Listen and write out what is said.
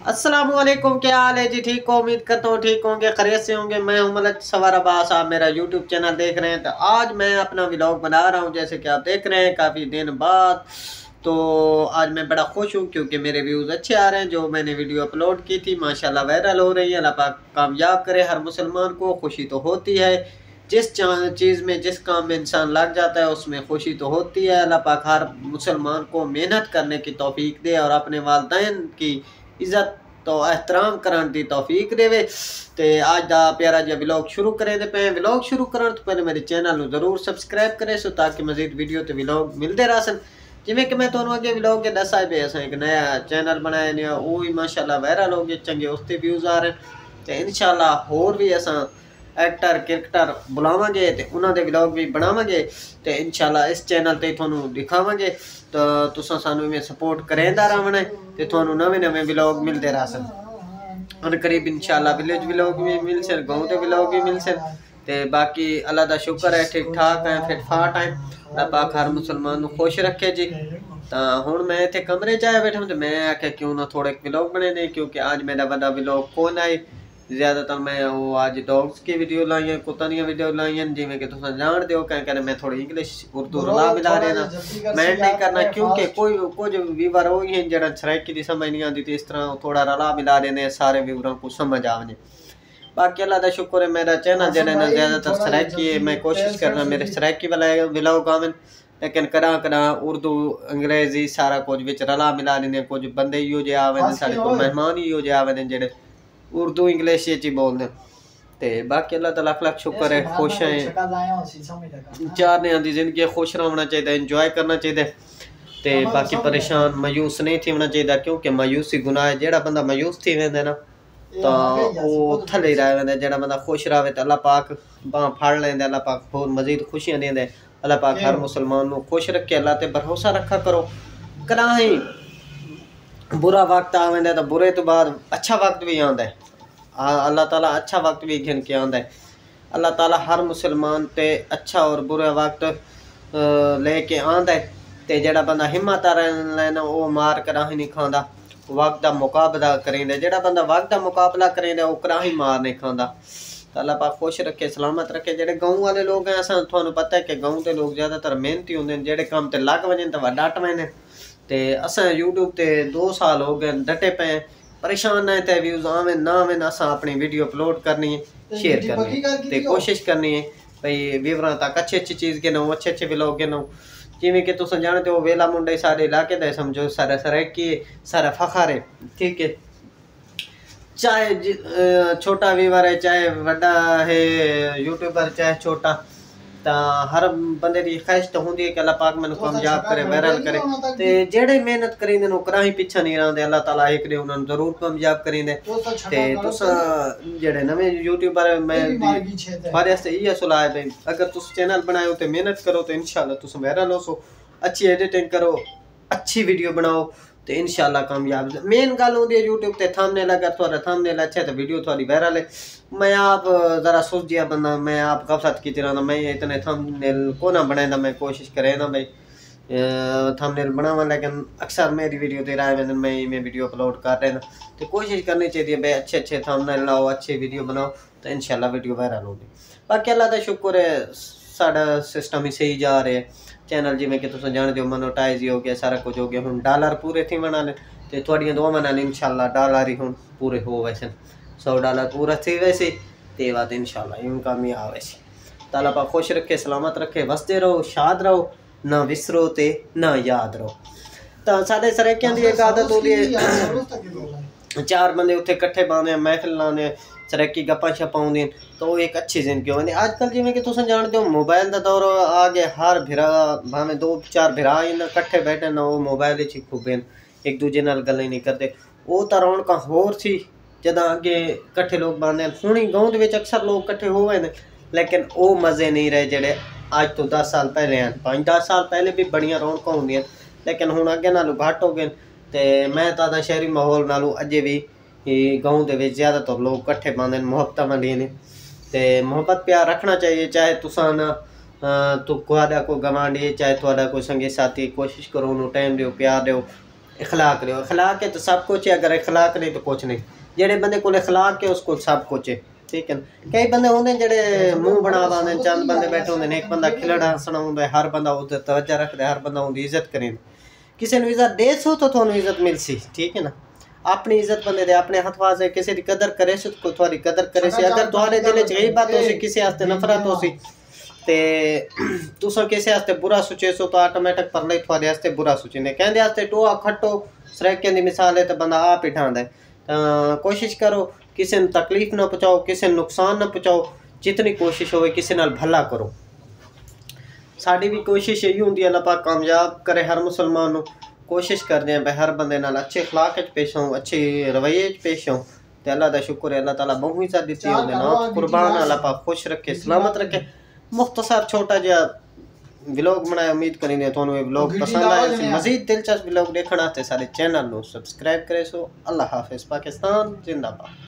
अस्सलामुअलैकुम, क्या हाल है जी? ठीक हो? उम्मीद करता हूँ ठीक होंगे, खैरियत से होंगे। मैं हूं मलक सवार अब्बास, आप मेरा यूट्यूब चैनल देख रहे हैं। तो आज मैं अपना व्लॉग बना रहा हूं, जैसे कि आप देख रहे हैं काफ़ी दिन बाद। तो आज मैं बड़ा खुश हूं क्योंकि मेरे व्यूज़ अच्छे आ रहे हैं। जो मैंने वीडियो अपलोड की थी माशाल्लाह वायरल हो रही है। अल्लाह पाक कामयाब करे हर मुसलमान को। खुशी तो होती है, जिस चीज़ में जिस काम में इंसान लग जाता है उसमें खुशी तो होती है। अल्लाह पाक हर मुसलमान को मेहनत करने की तौफीक दे और अपने वालिदैन की इज़्ज़त तो एहतराम करन दी तौफीक देवे। ते आज दा प्यारा जिहा व्लॉग शुरू करें दे पे। व्लॉग शुरू करन तो पहले मेरे चैनल नूं जरूर सब्सक्राइब करें सो ताकि मजीद वीडियो ते व्लॉग मिलते रहसन। जिवें कि मैं तुहानूं अगे व्लॉग के दस्सा भी असां एक नया चैनल बनाया ने, वो भी माशाल्लाह वायरल हो गए, चंगे उसते व्यूज़ आ रहे हैं। ते इंशाल्लाह होर भी असां एक्टर क्रिकेटर बुलावांगे ते उन्हां दे व्लॉग भी बनावांगे ते इंशाल्लाह इस चैनल ते तुहानूं दिखावांगे। तो तुसां सानूं इवें सपोर्ट करेंदा रहना है ते तुहानूं नवे नवे व्लॉग मिलते रहसन। और करीब इंशाल्लाह विलेज व्लॉग भी मिल सन, गाँव के व्लॉग भी मिल सन। ते बाकी अल्लाह दा शुक्र है, ठीक ठाक है, फिट फाट है। अल्लाह पाक हर मुसलमान नूं खुश रखे जी। तो हुण मैं इत्थे कमरे च आया बैठा, तो मैं आख्या क्यों ना थोड़े व्लॉग बने ने, क्योंकि आज मेरा बड़ा व्लॉग कौन आए। ज़्यादातर मैं वो आज डॉग्स की वीडियो लाई है, कुत्तों दी वीडियो लाई हैं, जिवें कि तुम जानते हो। कहीं मैं थोड़ी इंग्लिश उर्दू रला मिला रहे ना, मैं नहीं करना क्योंकि कोई कुछ व्यूवर वो ही हैं जो सराइकी की समझ नहीं आती, तो इस तरह थोड़ा रला मिला रहे हैं सारे व्यूवरों को समझ आने। बाकी अल्लाह का शुक्र है, मेरा चैनल जो है ना ज़्यादातर सराइकी है। मैं कोशिश करना मेरे सराइकी वाला व्लॉग आवन, लेकिन कदा कदा उर्दू अंग्रेजी सारा कुछ विच रला मिला लेने। कुछ बंदे इहो जे आवे, साढ़े को मेहमान इहो जे आवे जेड़े उर्दू इंग्लिश ही बोलते। ते बाकी अल्लाह ताला लख लख शुक्र है, खुश हैं। चार ने आंदी जिंदगी खुश रहना चाहिए, इंजॉय करना चाहिए। ते बाकी परेशान मायूस नहीं थी होना चाहिए, क्योंकि मायूसी गुनाह है। जेड़ा बंदा मायूस थी वेंदे ना तो वो थले रह वेंदे। जेड़ा बंदा खुश रहे तो अल्लाह पाक बांह फाड़ लेंदे, अल्लाह पाक होर मजीद खुशियां देंदे। अल्लाह पाक हर मुसलमान नूं खुश रखे। अल्लाह ते भरोसा रखा करो। कदाहीं बुरा वक्त आवेंदा तो बुरे तो बाद अच्छा वक्त भी आंदा है। अल्लाह ताला अच्छा वक्त भी घिन के आंदा है। अल्लाह ताला हर मुसलमान ते अच्छा और बुरा वक्त लेके आंदा है। ते जेड़ा बंदा हिम्मत लेना वो मार कराही नहीं खांदा, वक्त का मुकाबला करेंदा। जेड़ा बंदा वक्त का मुकाबला करेंदा वो कराही मार नहीं खांदा। तो अल्लाह पाक खुश रखे, सलामत रखे। जेड़े गाँव वाले लोग हैं, असां तुहानूं पता है कि गाँव के लोग ज़्यादातर मेहनती होंदे ने, जेड़े काम ते लग वजन तो वड्डा टवेंदे। ते असां यूट्यूब ते 2 साल हो गए डटे पे, परेशान है। तो व्यूज़ आवें ना आवें, असां अपनी वीडियो अपलोड करनी है, शेयर करनी है, तो कोशिश करनी है भाई व्यूवरां तक अच्छी अच्छी चीज़ के नौ, अच्छे अच्छे व्लॉग के नौ। जिमें कि तुम जानते हो वेला मुंडे सारे इलाके का समझो सारा सराइकी सारा फखर है, ठीक है। चाहे छोटा व्यूवर है, चाहे बड़ा है यूट्यूबर, चाहे छोटा, तो हर बंदे की ख्वाहिश तो होंगी है कि अल्लाह पाक मैंने कामयाब करे, वायरल करे। तो जेड़े मेहनत करेंदे नो करा ही पीछा नहीं रहंदे, अल्लाह ताला एक दे उन्होंने जरूर कामयाब करेंदे। ते तुसा जेड़े नवे यूट्यूबर मैं थोड़े से ये सलाह है, अगर तुस चैनल बनाओ तो मेहनत करो तो इंशाल्लाह तुस वायरल हो सो। अच्छी एडिटिंग करो, अच्छी वीडियो बनाओ तो इंशाल्लाह कामयाब। मेन गल होंदी है यूट्यूब ते थंबनेल, अगर थोड़ा थंबनेल अच्छा है तो वीडियो थोड़ी वायरल है। मैं आप ज़रा सोच दिया बंदा, मैं आप गफलत की तरह मैं इतने थंबनेल को ना बनाए, मैं कोशिश करे ना भाई थंबनेल बनावा, लेकिन अक्सर मेरी वीडियो दे रहा है मैं वीडियो अपलोड कर रहे ना। तो कोशिश करनी चाहिए भाई अच्छे अच्छे थंबनेल लाओ, अच्छी वीडियो बनाओ तो इंशाल्लाह वीडियो वायरल होगी। बाकी अल्लाह का शुक्र है, साडा सिस्टम ही सही जा रहा है। चैनल जिमें कि तुम जानते हो मोनेटाइज ही हो गया, सारा कुछ हो गया। हुण डॉलर पूरे थी बनाने तो थोड़ियां दुआवां नाल इंशाल्लाह डॉलर ही हुण पूरे हो वैसे। $100 पूरा थी वैसे ते बात इंशाल्लाह यूं कामयाब वैसे। ताला पाक खुश रखे, सलामत रखे, वसते रहो, शाद रहो, ना विसरो ते ना याद रहो। तो साढ़े सराइकियां दी एक आदत होती है, 4 बंदे उत्थे इकट्ठे बांधे महफिल लाने, सराइकी गप्पा शप्पा होंदियां, तो वो एक अच्छी जिंदगी होंदी। आजकल जिवें कि तुम जानते हो मोबाइल का दौर आ गया। हर भिरा भावें 2-4 भिरा इकट्ठे बैठे ना, वो मोबाइल च खूबे एक दूजे नाल गल्लां नहीं करते। वो तो रौनक होर सी जदा अगे इकट्ठे लोग बांधे। हुण गाँव दे विच अक्सर लोग इकट्ठे होवे ने, लेकिन वो मज़े नहीं रहे जेड़े अज तो 10 साल पहले हैं। 5-10 साल पहले भी बड़ियां रौनकां होंदियां, लेकिन हुण अगे नालों घट हो गए। तो मैं तो शहरी माहौल नालों अजे भी गाँव के ज़्यादातर लोग इकट्ठे बांधे मुहब्बत वाले ने। तो मुहब्बत प्यार रखना चाहिए, चाहे तुसा ना तो कोई गवांढी चाहे थोड़ा कोई संगी साथी, कोशिश करो उन्होंने टाइम दो, प्यार दो। इखलाक रहो, इखलाक है तो सब कुछ है, अगर इखलाक नहीं तो कुछ नहीं। जेड़े बंदे को इखलाक है उसको सब कुछ है, ठीक है ना। कई बंदे होंगे जेड़े मुंह बना लाते, चंद बंदे बैठे होंगे, एक बंदा खिलड़ हंसना होंगे, हर बंदा उधर तवज्जो रखता है, हर बंदा उनकी इज्जत करे। किसी ने इज्जत दे सो तो थोड़ी इज्जत मिल सी, ठीक है ना। अपनी इज्जत बंदे दे अपने हथ वास है, किसी की कदर करे सो तो थोड़ी कदर करे सी। अगर तुम्हारे दिल च गीबत हो सी, किसी वास्ते नफरत हो सी ते तुसा किसी वास्ते बुरा सोचे सो तो ऑटोमेटिक परले थोड़े वास्ते बुरा सोचने। कहंदे वास्ते टोआ खट्टो सरेके दी मिसाल है तो बंदा आप ही ठांदा है। कोशिश करो किसी ने तकलीफ ना पहुंचाओ, किसी ने नुकसान ना पहुंचाओ, जितनी कोशिश होवे किसी नाल भला करो। साड़ी भी कोशिश यही होंगी अल्लाह पाक कामयाब करे हर मुसलमान को। कोशिश करते हैं भाई हर बंदे नाल अच्छे अखलाक च पेश आऊँ, अच्छे रवैये च पेश आऊँ। तो अल्लाह का शुक्र है, अल्लाह ताला बहु इज्जत दी है, कुर्बान अल्लाह पाक खुश रखे सलामत रखे। मुख्तसर छोटा जहा व्लॉग बनाया, उम्मीद करेंगे थोड़ा ये व्लॉग पसंद आए। मजीद दिलचस्प व्लॉग देखने सारे चैनल को सब्सक्राइब करे सो। अल्लाह हाफिज़, पाकिस्तान जिंदाबाद।